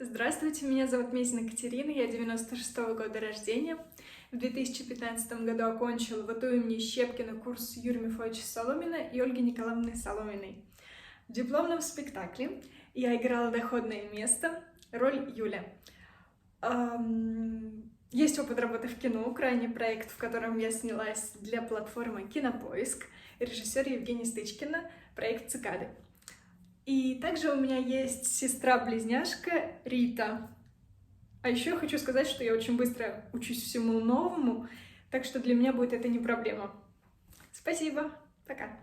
Здравствуйте, меня зовут Мезина Катерина, я 96-го года рождения. В 2015 году окончила в АТУ имени Щепкина курс Юрия Мефодича Соломина и Ольги Николаевны Соломиной. В дипломном спектакле я играла доходное место, роль Юля. Есть опыт работы в кино, крайний проект, в котором я снялась для платформы «Кинопоиск», режиссер Евгения Стычкина, проект «Цикады». И также у меня есть сестра-близняшка Рита. А еще я хочу сказать, что я очень быстро учусь всему новому, так что для меня будет это не проблема. Спасибо, пока!